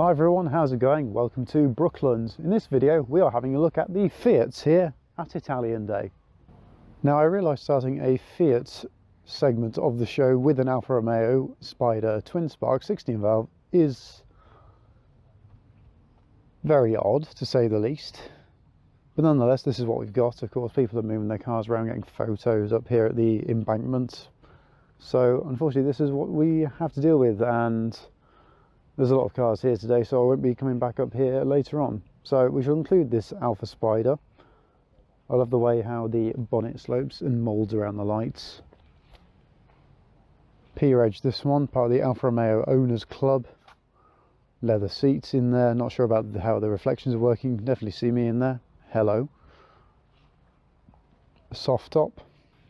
Hi everyone, how's it going? Welcome to Brooklands. In this video we are having a look at the Fiats here at Italian Day. Now I realise starting a Fiat segment of the show with an Alfa Romeo Spider twin spark 16 valve is very odd to say the least. But nonetheless, this is what we've got. Of course, people are moving their cars around, getting photos up here at the embankment. So unfortunately this is what we have to deal with, and there's a lot of cars here today, so I won't be coming back up here later on. So we shall include this Alfa Spider. I love the way how the bonnet slopes and moulds around the lights. P-Reg this one, part of the Alfa Romeo Owners Club. Leather seats in there, not sure about how the reflections are working, definitely see me in there. Hello. Soft top.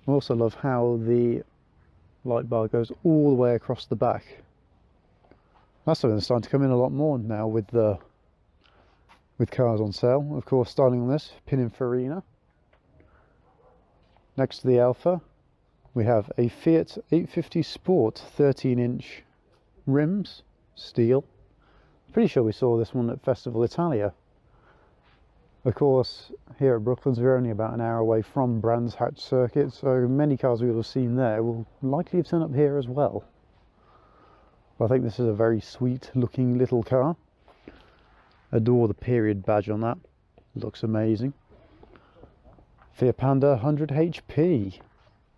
I also love how the light bar goes all the way across the back. That's something that's starting to come in a lot more now with cars on sale. Of course, styling on this, Pininfarina. Next to the Alfa, we have a Fiat 850 Sport 13-inch rims, steel. Pretty sure we saw this one at Festival Italia. Of course, here at Brooklands, we're only about an hour away from Brands Hatch Circuit, so many cars we will have seen there will likely have turned up here as well. I think this is a very sweet looking little car. Adore the period badge on that, looks amazing. Fiat Panda 100 HP.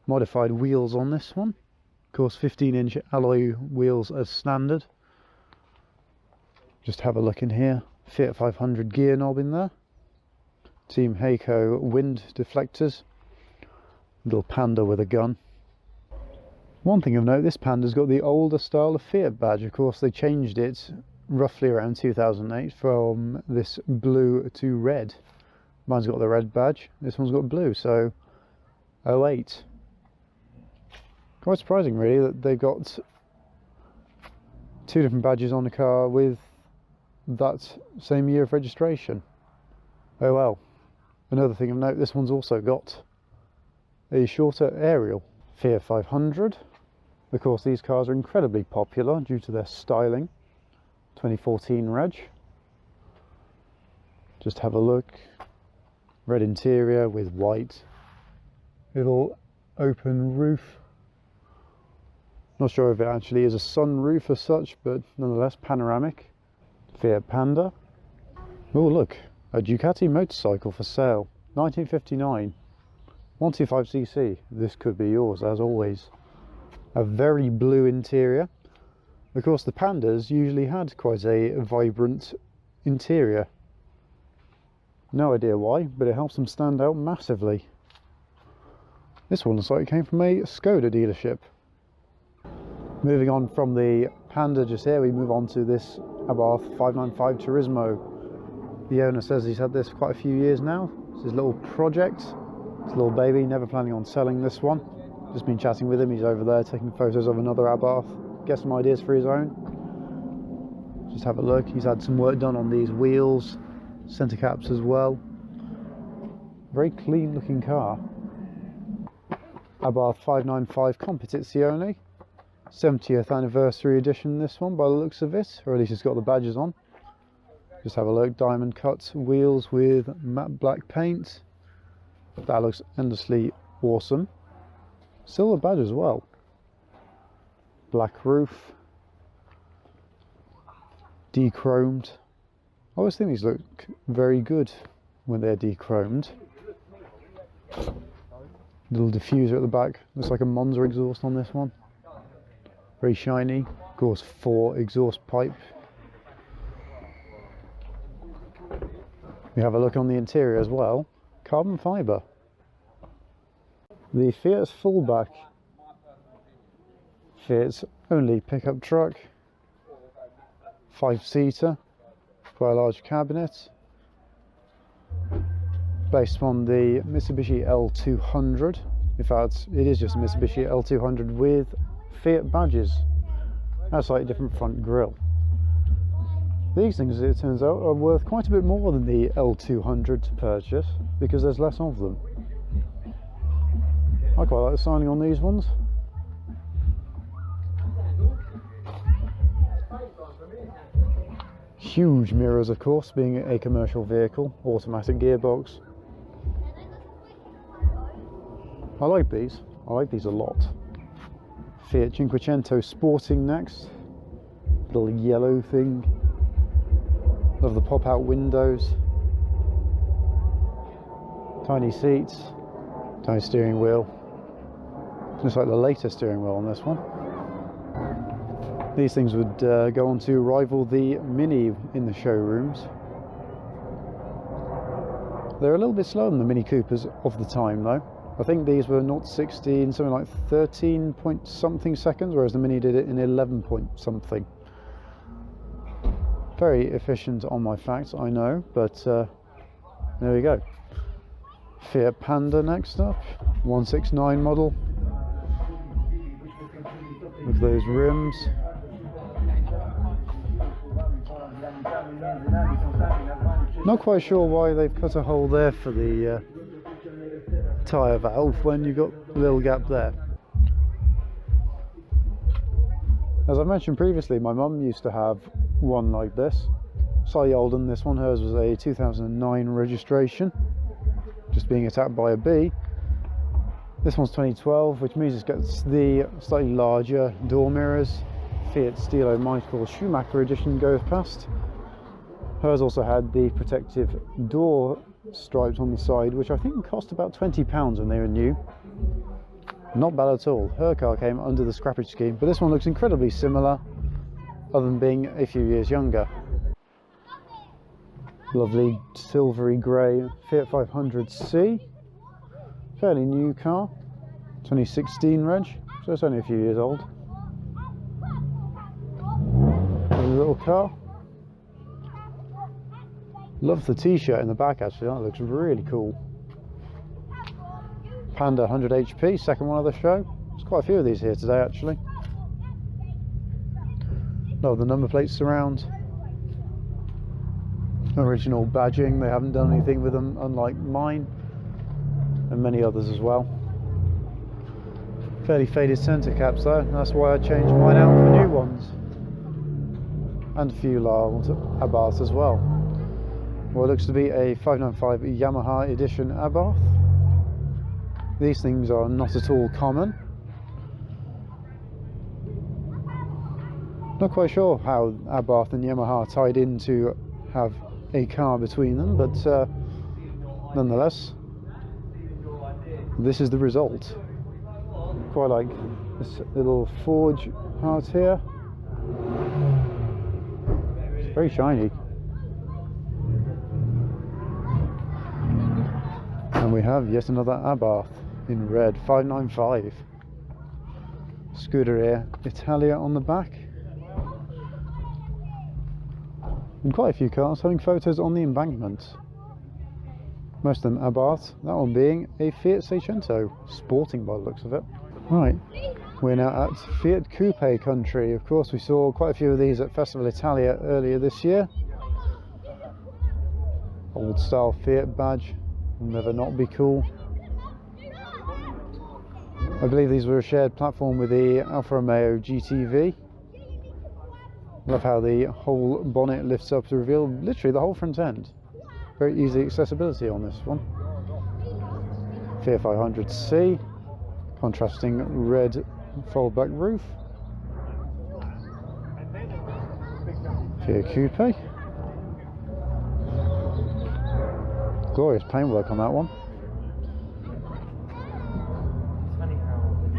Modified wheels on this one. Of course, 15-inch alloy wheels as standard. Just have a look in here. Fiat 500 gear knob in there. Team Heiko wind deflectors. Little Panda with a gun. One thing of note, this Panda's got the older style of Fiat badge. Of course, they changed it roughly around 2008 from this blue to red. Mine's got the red badge, this one's got blue, so 08. Quite surprising really that they've got two different badges on the car with that same year of registration. Oh well. Another thing of note, this one's also got a shorter aerial. Fiat 500. Of course, these cars are incredibly popular due to their styling. 2014 reg. Just have a look. Red interior with white. Little open roof. Not sure if it actually is a sunroof as such, but nonetheless panoramic. Fiat Panda. Oh look, a Ducati motorcycle for sale. 1959. 125cc. This could be yours as always. A very blue interior. Of course, the Pandas usually had quite a vibrant interior. No idea why, but it helps them stand out massively. This one looks like it came from a Skoda dealership. Moving on from the Panda just here, we move on to this Abarth 595 Turismo. The owner says he's had this for quite a few years now. It's his little project. It's a little baby, never planning on selling this one. Just been chatting with him, he's over there taking photos of another Abarth. Get some ideas for his own. Just have a look, he's had some work done on these wheels, centre caps as well. Very clean looking car. Abarth 595 Competizione. 70th anniversary edition this one by the looks of it, or at least it's got the badges on. Just have a look, diamond cut wheels with matte black paint. That looks endlessly awesome. Silver badge as well. Black roof. Dechromed. I always think these look very good when they're dechromed. Little diffuser at the back. Looks like a Monza exhaust on this one. Very shiny. Of course, 4 exhaust pipe. We have a look on the interior as well. Carbon fibre. The Fiat's fullback. Fiat's only pickup truck. 5-seater. Quite a large cabinet. Based on the Mitsubishi L200. In fact, it is just a Mitsubishi L200 with Fiat badges. And a slightly different front grille. These things, it turns out, are worth quite a bit more than the L200 to purchase because there's less of them. I quite like the styling on these ones. Huge mirrors, of course, being a commercial vehicle, automatic gearbox. I like these a lot. Fiat Cinquecento Sporting next, little yellow thing. Love the pop-out windows, tiny seats, tiny steering wheel. Looks like the latest steering wheel on this one. These things would go on to rival the Mini in the showrooms. They're a little bit slower than the Mini Coopers of the time though. I think these were 0-60 in something like 13 point something seconds, whereas the Mini did it in 11 point something. Very efficient on my facts, I know, but there we go. Fiat Panda next up, 169 model. Look at those rims. Not quite sure why they've cut a hole there for the tyre valve when you've got a little gap there. As I mentioned previously, my mum used to have one like this, slightly older than this one. Hers was a 2009 registration, just being attacked by a bee. This one's 2012, which means it gets the slightly larger door mirrors. Fiat Stilo Michael Schumacher edition goes past. Hers also had the protective door stripes on the side, which I think cost about £20 when they were new. Not bad at all. Her car came under the scrappage scheme, but this one looks incredibly similar, other than being a few years younger. Lovely silvery grey Fiat 500C. Fairly new car, 2016 reg, so it's only a few years old. Lovely little car. Love the t-shirt in the back actually, that looks really cool. Panda 100 HP, second one of the show. There's quite a few of these here today actually. Love the number plate surround. Original badging, they haven't done anything with them unlike mine and many others as well. Fairly faded centre caps though, that's why I changed mine out for new ones. And a few old Abarths as well. What looks to be a 595 Yamaha edition Abarth. These things are not at all common. Not quite sure how Abarth and Yamaha tied in to have a car between them, but nonetheless, this is the result. Quite like this little forge part here. It's very shiny. And we have yet another Abarth in red, 595. Auto Italia on the back. And quite a few cars having photos on the embankment. Most of them Abarth, that one being a Fiat Cinquecento, sporting by the looks of it. Right, we're now at Fiat Coupe country. Of course, we saw quite a few of these at Festival Italia earlier this year. Old style Fiat badge. Will never not be cool. I believe these were a shared platform with the Alfa Romeo GTV. Love how the whole bonnet lifts up to reveal literally the whole front end. Very easy accessibility on this one. Fiat 500C, contrasting red fold-back roof. Fiat Coupe. Glorious paintwork on that one.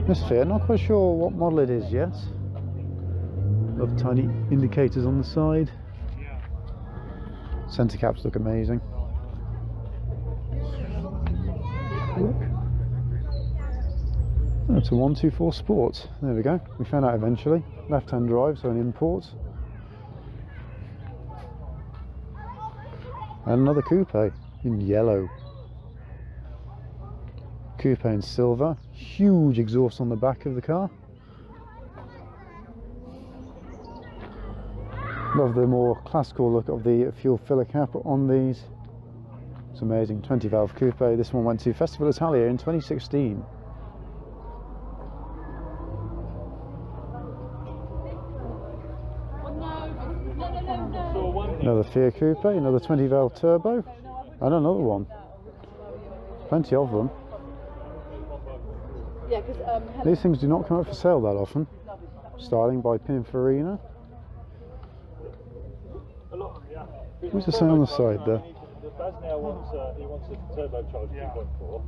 This Fiat, not quite sure what model it is yet. Love tiny indicators on the side. Centre caps look amazing. Oh, it's a 124 Sport. There we go. We found out eventually. Left-hand drive, so an import. And another coupe in yellow. Coupe in silver. Huge exhaust on the back of the car. Love the more classical look of the fuel filler cap on these. It's amazing. 20 valve coupe. This one went to Festival Italia in 2016. Another Fiat Coupe, another 20 valve turbo, and another one. Plenty of them. These things do not come up for sale that often. Styling by Pininfarina. What's it say on the side there? Baz now wants a turbocharged 2.4,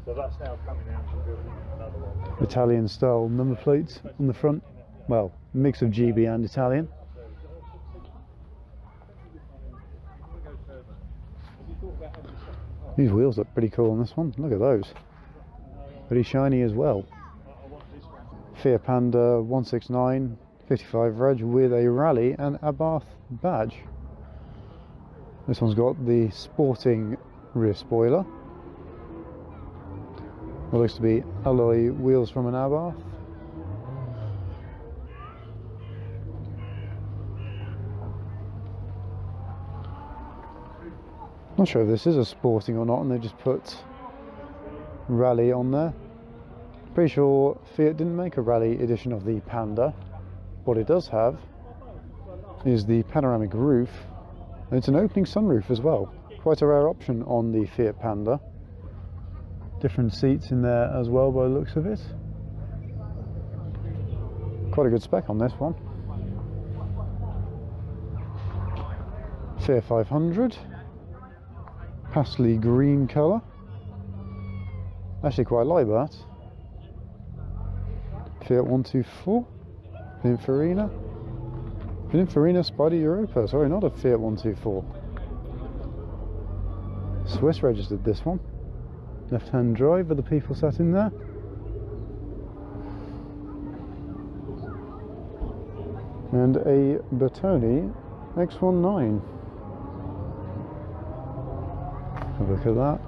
so that's now coming out and building another one. Italian style number plates on the front. Well, mix of GB and Italian. These wheels look pretty cool on this one. Look at those. Pretty shiny as well. Fiat Panda 169 55 reg with a rally and Abarth badge. This one's got the sporting rear spoiler. What looks to be alloy wheels from an Abarth. Not sure if this is a sporting or not, and they just put rally on there. Pretty sure Fiat didn't make a rally edition of the Panda. What it does have is the panoramic roof, and it's an opening sunroof as well. Quite a rare option on the Fiat Panda. Different seats in there as well by the looks of it. Quite a good spec on this one. Fiat 500. Pastely green colour. Actually quite like that. Fiat 124. Pininfarina. Pininfarina Spider Europa. Sorry, not a Fiat 124. Swiss registered this one. Left-hand drive with the people sat in there. And a Bertoni X19. Have a look at that.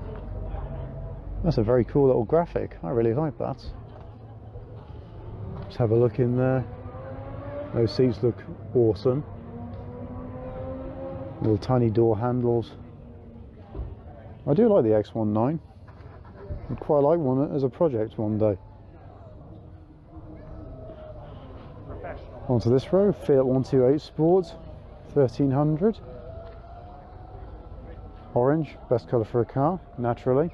That's a very cool little graphic. I really like that. Let's have a look in there. Those seats look awesome. Little tiny door handles. I do like the X19. I'd quite like one as a project one day. Onto this row, Fiat 128 Sports 1300. Orange, best colour for a car, naturally.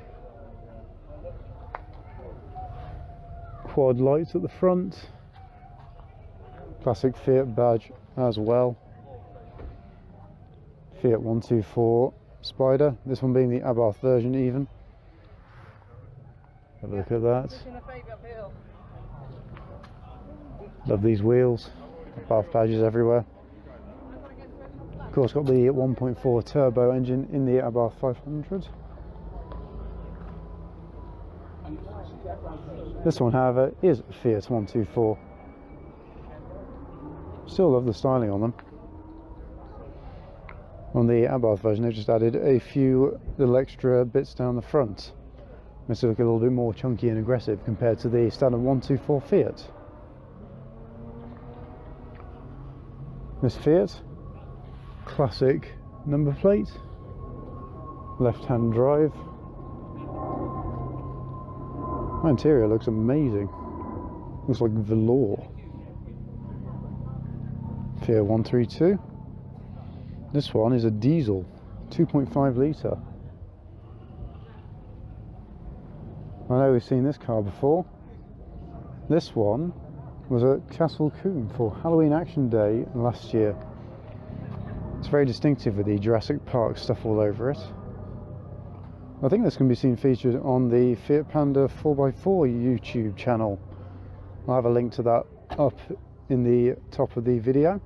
Quad lights at the front. Classic Fiat badge as well. Fiat 124 Spider, this one being the Abarth version even. Have a look at that. Love these wheels. Abarth badges everywhere. Of course, got the 1.4 turbo engine in the Abarth 500. This one, however, is a Fiat 124. Still love the styling on them. On the Abarth version, they've just added a few little extra bits down the front. Makes it look a little bit more chunky and aggressive compared to the standard 124 Fiat. This Fiat, classic number plate, left-hand drive. The interior looks amazing. Looks like velour. Fiat 132. This one is a diesel, 2.5 litre. I know we've seen this car before. This one was at Castle Coupe for Halloween Action Day last year. It's very distinctive with the Jurassic Park stuff all over it. I think this can be seen featured on the Fiat Panda 4x4 YouTube channel. I'll have a link to that up in the top of the video.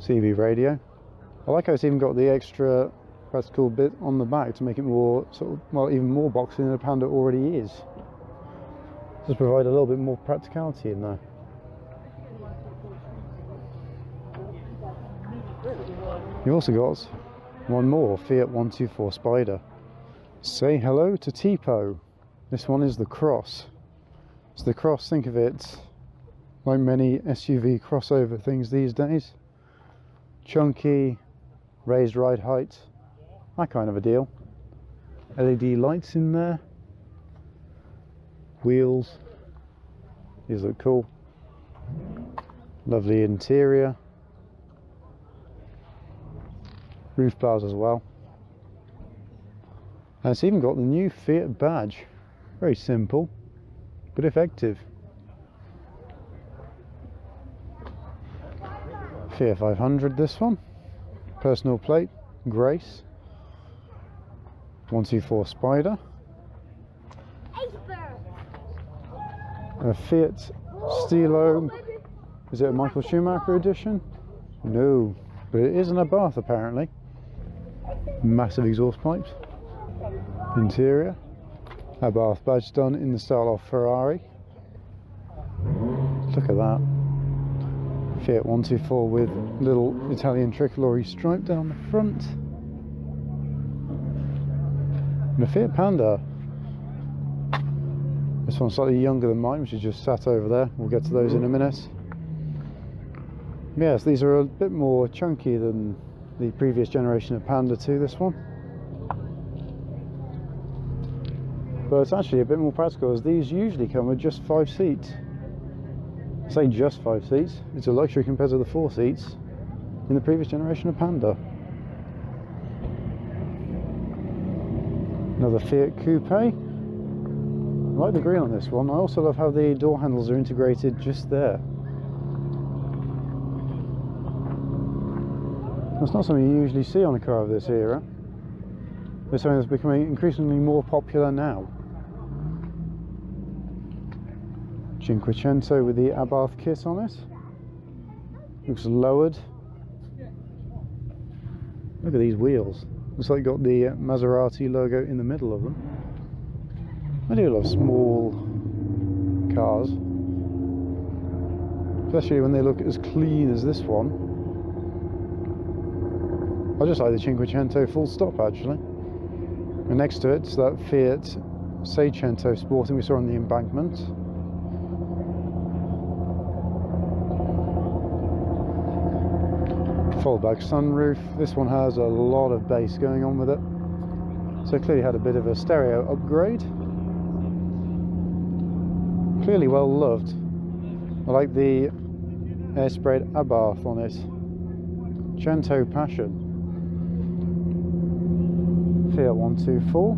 CB radio. I like how it's even got the extra practical bit on the back to make it more sort of, well, even more boxy than a Panda already is. Just provide a little bit more practicality in there. You've also got one more Fiat 124 Spider. Say hello to Tipo. This one is the Cross. So the Cross, think of it like many SUV crossover things these days. Chunky, raised ride height, that kind of a deal. LED lights in there. Wheels, these look cool. Lovely interior. Roof bars as well. And it's even got the new Fiat badge. Very simple, but effective. Fiat 500 this one. Personal plate, Grace. 124 Spider. A Fiat Stilo. Is it a Michael Schumacher edition? No, but it is in a bath apparently. Massive exhaust pipes. Interior. A bath badge done in the style of Ferrari. Look at that. Fiat 124 with little Italian tricolore stripe down the front. And a Fiat Panda. This one's slightly younger than mine, which is just sat over there. We'll get to those in a minute. Yes, these are a bit more chunky than the previous generation of Panda 2, this one. But it's actually a bit more practical, as these usually come with just 5 seats. I say just 5 seats, it's a luxury compared to the 4 seats in the previous generation of Panda. Another Fiat Coupe. I like the green on this one. I also love how the door handles are integrated just there. That's not something you usually see on a car of this era. It's something that's becoming increasingly more popular now. Cinquecento with the Abarth kit on it. Looks lowered. Look at these wheels. Looks like got the Maserati logo in the middle of them. I do love small cars, especially when they look as clean as this one. I just like the Cinquecento full stop actually. And next to it's that Fiat Seicento Sporting we saw on the embankment. Foldback sunroof. This one has a lot of bass going on with it, so clearly had a bit of a stereo upgrade. Clearly well loved. I like the air sprayed Abarth on it. Cento Passion. Fiat 124.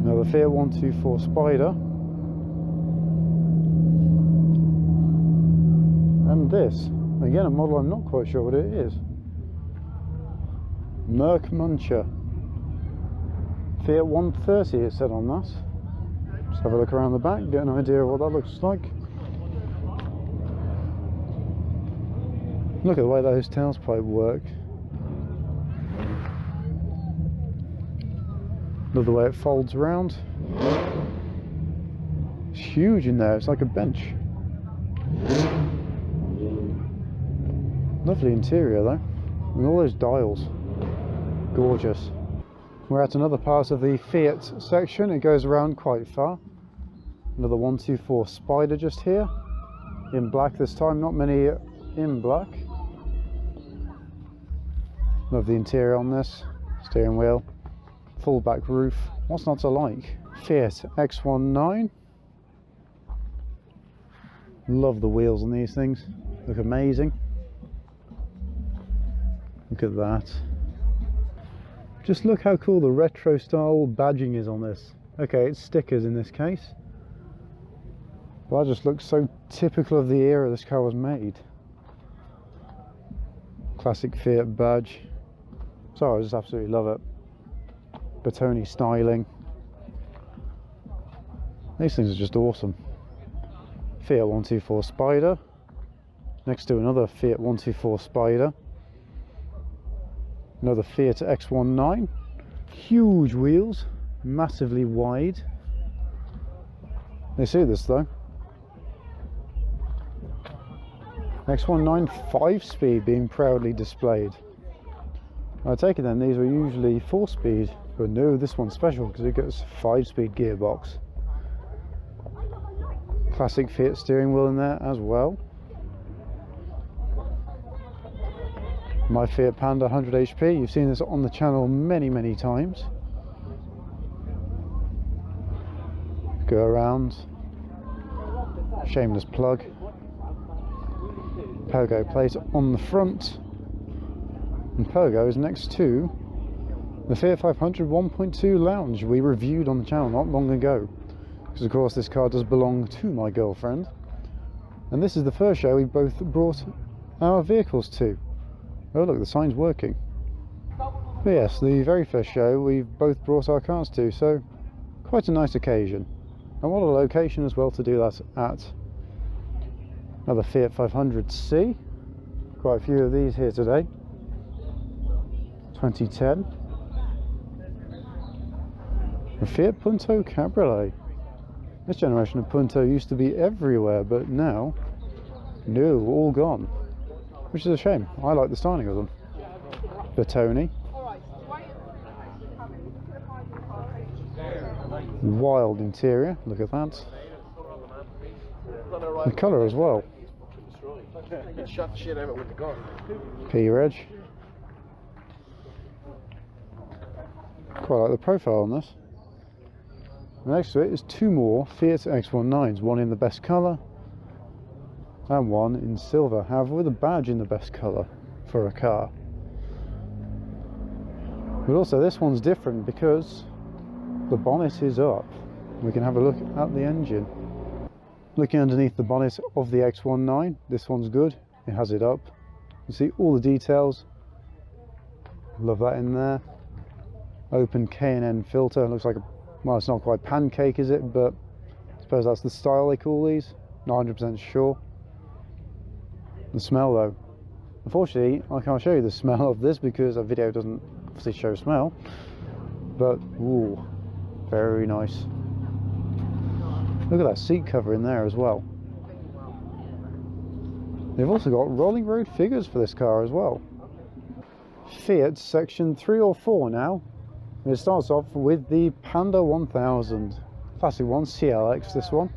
Another Fiat 124 Spider. And this, again a model I'm not quite sure what it is. Merc Muncher. Fiat 130 it said on that. Just have a look around the back, get an idea of what that looks like. Look at the way those tailpipe work. Love the way it folds around. It's huge in there, it's like a bench. Lovely interior though, and all those dials. Gorgeous. We're at another part of the Fiat section. It goes around quite far. Another 124 Spider just here. In black this time, not many in black. Love the interior on this. Steering wheel. Full back roof. What's not to like? Fiat X19. Love the wheels on these things. Look amazing. Look at that. Just look how cool the retro style badging is on this. Okay, it's stickers in this case. But that just looks so typical of the era this car was made. Classic Fiat badge. So I just absolutely love it. Bertone styling. These things are just awesome. Fiat 124 Spider. Next to another Fiat 124 Spider. Another Fiat X19. Huge wheels. Massively wide. They suit this though. X19 5-speed being proudly displayed. I take it then these were usually 4-speed, but no, this one's special because it gets 5-speed gearbox. Classic Fiat steering wheel in there as well. My Fiat Panda 100 HP, you've seen this on the channel many times. Go around. shameless plug. Pogo plate on the front, and Pogo is next to the Fiat 500 1.2 Lounge we reviewed on the channel not long ago, because of course this car does belong to my girlfriend, and this is the first show we both brought our vehicles to. Oh look, the sign's working. But yes, the very first show we've both brought our cars to, so quite a nice occasion, and what a location as well to do that at. Another Fiat 500C, quite a few of these here today. 2010. A Fiat Punto Cabrillo. This generation of Punto used to be everywhere, but now, no, all gone. Which is a shame. I like the styling of them. Bertoni. Wild interior, look at that. The colour as well. Shut the shit out with the gun. P-Reg. Quite like the profile on this. Next to it is two more Fiat X19s, one in the best colour and one in silver, however with a badge in the best colour for a car. But also this one's different because the bonnet is up. We can have a look at the engine. Looking underneath the bonnet of the X19, this one's good, it has it up. You see all the details, love that in there. Open K&N filter, looks like a, well it's not quite pancake is it, but I suppose that's the style they call these, not 100% sure. The smell though, unfortunately I can't show you the smell of this because a video doesn't obviously show smell, but ooh, very nice. Look at that seat cover in there as well. They've also got rolling road figures for this car as well. Fiat section 3 or 4 now. It starts off with the Panda 1000. Classic one, CLX this one.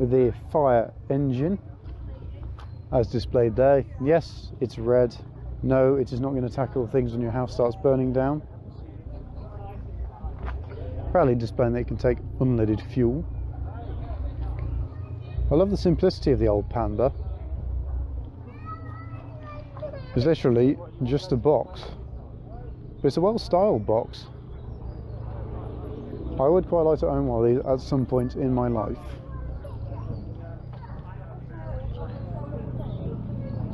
With the fire engine. As displayed there. Yes, it's red. No, it is not going to tackle things when your house starts burning down. Proudly displaying that it can take unleaded fuel. I love the simplicity of the old Panda. It's literally just a box, but it's a well-styled box. I would quite like to own one of these at some point in my life.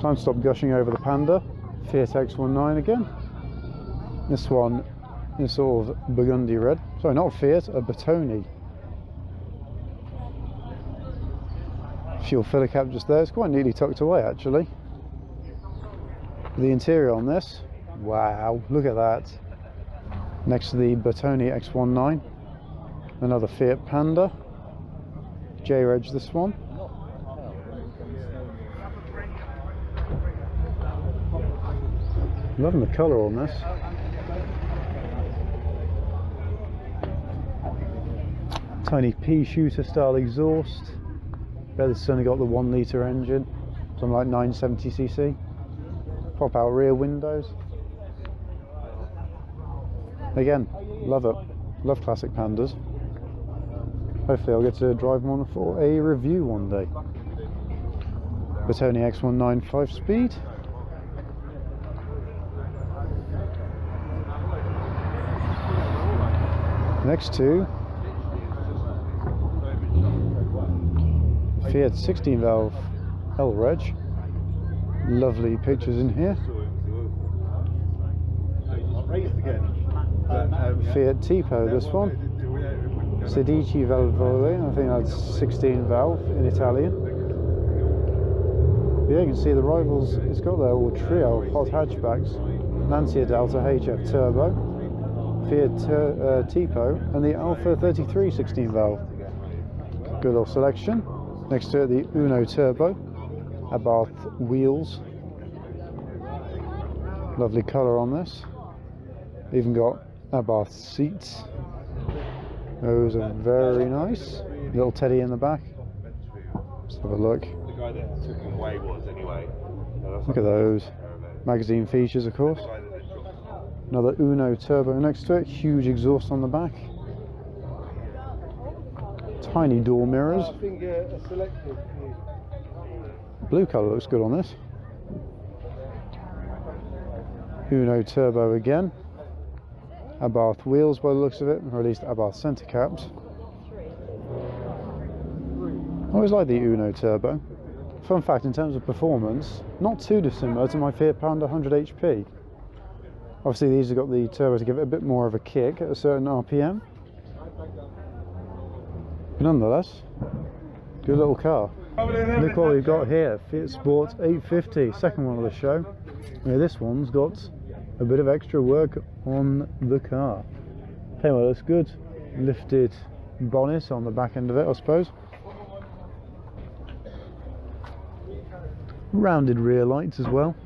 Time to stop gushing over the Panda. Fiat X19 again. This one is sort of burgundy red. Sorry, not Fiat, a Bertoni. Fuel filler cap just there. It's quite neatly tucked away actually. The interior on this, wow, look at that. Next to the Bertoni X19, another Fiat Panda. J-Reg this one. Loving the colour on this. Tiny pea shooter style exhaust. It's only got the 1 litre engine, something like 970cc. Pop out rear windows. Again, love it. Love classic Pandas. Hopefully I'll get to drive one for a review one day. Bertoni X19 5-speed. Next to Fiat 16 valve L-Reg. Lovely pictures in here. Fiat Tipo, this one. Sedici Valvole, I think that's 16 valve in Italian. Yeah, you can see the rivals it's got there, all trio of hot hatchbacks. Lancia Delta HF Turbo, Fiat Tipo, and the Alfa 33 16 valve. Good little selection. Next to it, the Uno Turbo, Abarth wheels. Lovely colour on this. Even got Abarth seats. Those are very nice. Little teddy in the back. Let's have a look. The guy that took him away was anyway. Look at those. Magazine features, of course. Another Uno Turbo next to it. Huge exhaust on the back. tiny door mirrors. I think a selective. Blue colour looks good on this. Uno turbo again. Abarth wheels by the looks of it, or at least Abarth centre caps. I always like the Uno turbo. Fun fact, in terms of performance, not too dissimilar to my Fiat Panda 100 HP. Obviously these have got the turbo to give it a bit more of a kick at a certain RPM. Nonetheless, good little car. Look what we've got here, Fiat Sports 850, second one of the show. Yeah, this one's got a bit of extra work on the car. Anyway, looks good. Lifted bonnet on the back end of it, I suppose. Rounded rear lights as well.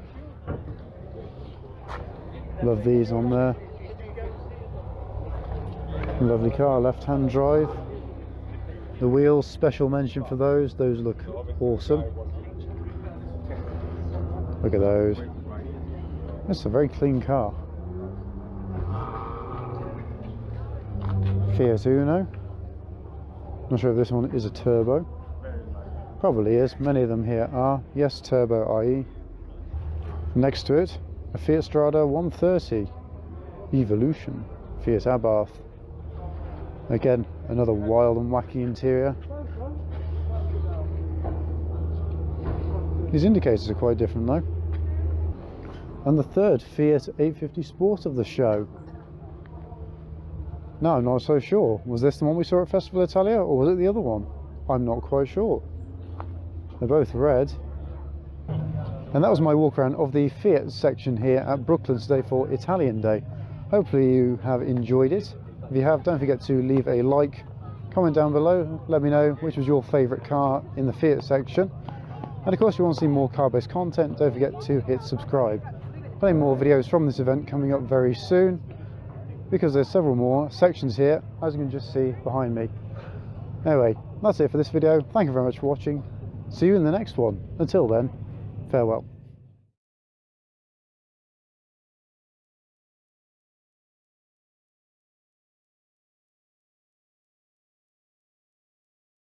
Love these on there. Lovely car, left-hand drive. The wheels, special mention for those look awesome. Look at those. That's a very clean car. Fiat Uno. Not sure if this one is a turbo. Probably is, many of them here are. Yes, turbo IE. Next to it, a Fiat Strada 130 Evolution, Fiat Abarth. Again, another wild and wacky interior. These indicators are quite different though. And the third Fiat 850 Sport of the show. No, I'm not so sure. Was this the one we saw at Festival Italia, or was it the other one? I'm not quite sure. They're both red. And that was my walk around of the Fiat section here at Brooklands today for Italian Day. Hopefully you have enjoyed it. If you have, don't forget to leave a like, comment down below, let me know which was your favourite car in the Fiat section. And of course, if you want to see more car-based content, don't forget to hit subscribe. Plenty more videos from this event coming up very soon, because there's several more sections here, as you can just see behind me. Anyway, that's it for this video. Thank you very much for watching. See you in the next one. Until then, farewell.